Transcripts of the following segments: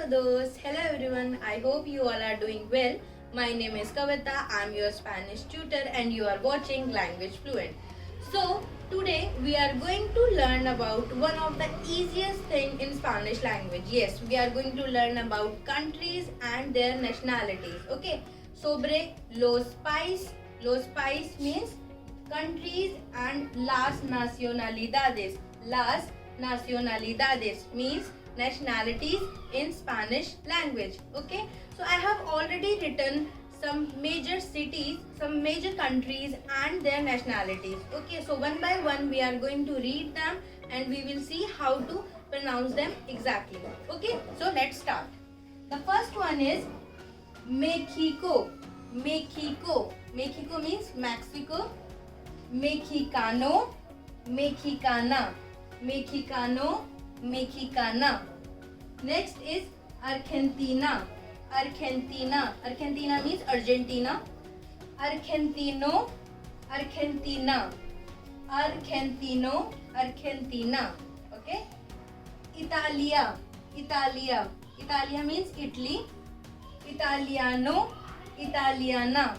todos! Hello everyone, I hope you all are doing well. My name is Kavita, I'm your Spanish tutor and you are watching Language Fluent. So, today we are going to learn about one of the easiest thing in Spanish language. Yes, we are going to learn about countries and their nationalities. Okay, sobre los países. Los países means countries and las nacionalidades. Las nacionalidades means nationalities in Spanish language. Okay, so I have already written some major cities, some major countries and their nationalities. Okay, so one by one we are going to read them and we will see how to pronounce them exactly. Okay, so let's start. The first one is Mexico. Mexico. Mexico means Mexico. Mexicano. Mexicana. Mexicano. Mexicana. Next is Argentina. Argentina. Argentina means Argentina. Argentino. Argentina. Argentino. Argentina. Okay. Italia. Italia. Italia means Italy. Italiano. Italiana.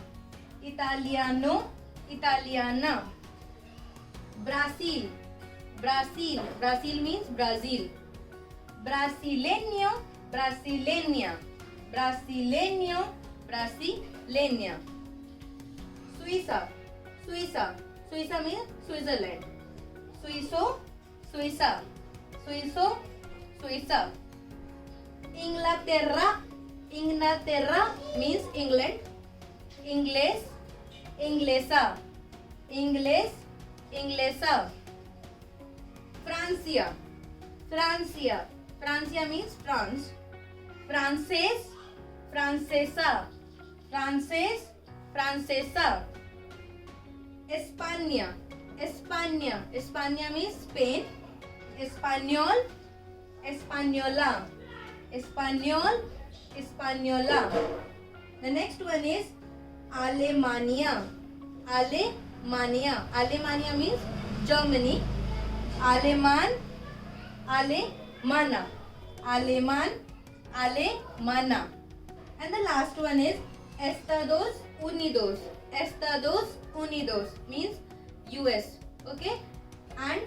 Italiano. Italiana. Brazil. Brazil. Brazil means Brazil. Brasileño. Brasileña. Brasileño. Brasileña. Suiza. Suiza. Suiza means Switzerland. Suizo. Suiza. Suizo. Suiza. Inglaterra. Inglaterra means England. Inglés. Inglesa. Inglés. Inglesa. Francia. Francia. Francia means France. Francés. Francesa. Francés. Francesa. España. España. España means Spain. Español. Española. Español. Española. The next one is Alemania. Alemania. Alemania means Germany. Aleman. Alemana. Aleman. Alemana. And the last one is Estados Unidos. Estados Unidos means US. Okay. And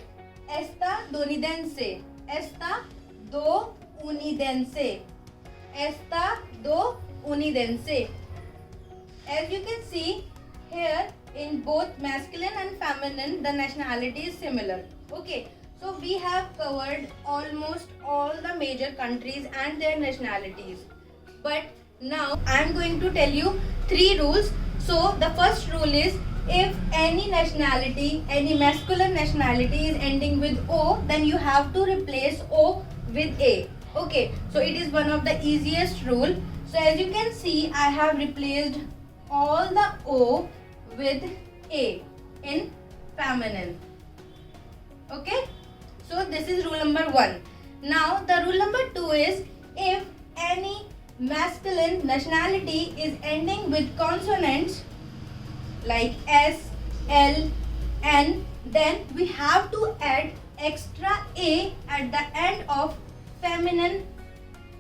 estadounidense. Estadounidense. Estadounidense. As you can see here, in both masculine and feminine, the nationality is similar. Okay, so we have covered almost all the major countries and their nationalities. But now I am going to tell you 3 rules. So the first rule is, if any nationality, any masculine nationality is ending with O, then you have to replace O with A. Okay, so it is one of the easiest rule. So as you can see, I have replaced all the O with A in feminine. Okay, so this is rule number 1. Now the rule number 2 is, if any masculine nationality is ending with consonants like S, L, N, then we have to add extra A at the end of feminine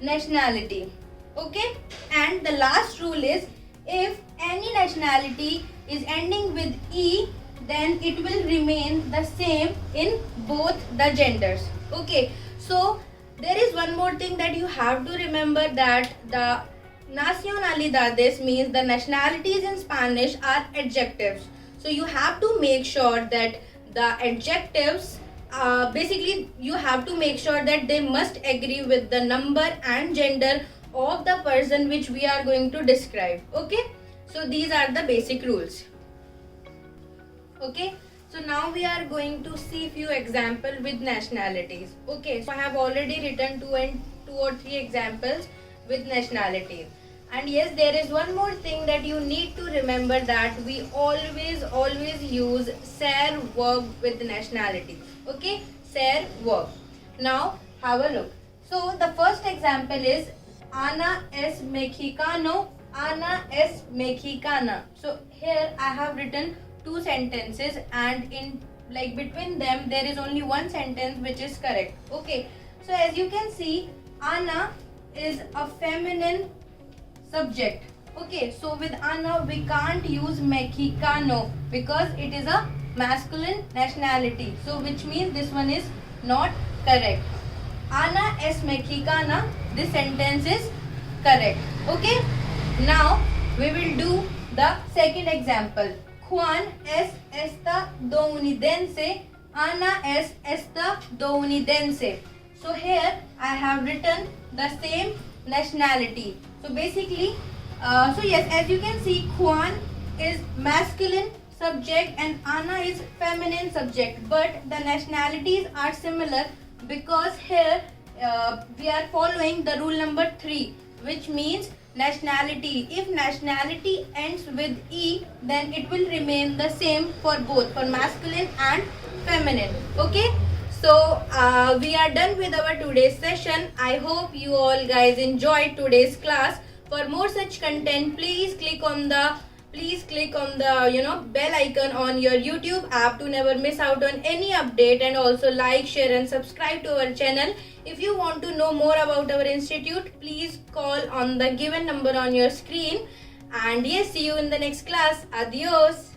nationality. Okay, and the last rule is, if any nationality is ending with E, then it will remain the same in both the genders. Okay, so there is one more thing that you have to remember, that the nacionalidades means the nationalities in Spanish are adjectives. So you have to make sure that the adjectives, basically you have to make sure that they must agree with the number and gender of the person which we are going to describe. Okay, so these are the basic rules. Okay, so now we are going to see few examples with nationalities. Okay, so I have already written 2 or 3 examples with nationalities. And yes, there is one more thing that you need to remember, that we always use ser verb with nationality. Okay, ser verb. Now have a look. So the first example is Ana es mexicano. Ana es mexicana. So here I have written 2 sentences, and in like between them there is only one sentence which is correct. Okay, so as you can see, Ana is a feminine subject. Okay, so with Ana we can't use Mexicano because it is a masculine nationality. So which means this one is not correct. Ana es mexicana, this sentence is correct. Okay, now we will do the second example. Juan es estadounidense, Ana es estadounidense. So here I have written the same nationality. So basically, so yes, as you can see, Juan is masculine subject and Ana is feminine subject, but the nationalities are similar because here we are following the rule number 3, which means nationality. If nationality ends with E, then it will remain the same for both, for masculine and feminine. Okay, so we are done with our today's session. I hope you all guys enjoyed today's class. For more such content, please click on the bell icon on your YouTube app to never miss out on any update, and also like, share and subscribe to our channel. If you want to know more about our institute, please call on the given number on your screen. And yes, see you in the next class. Adios.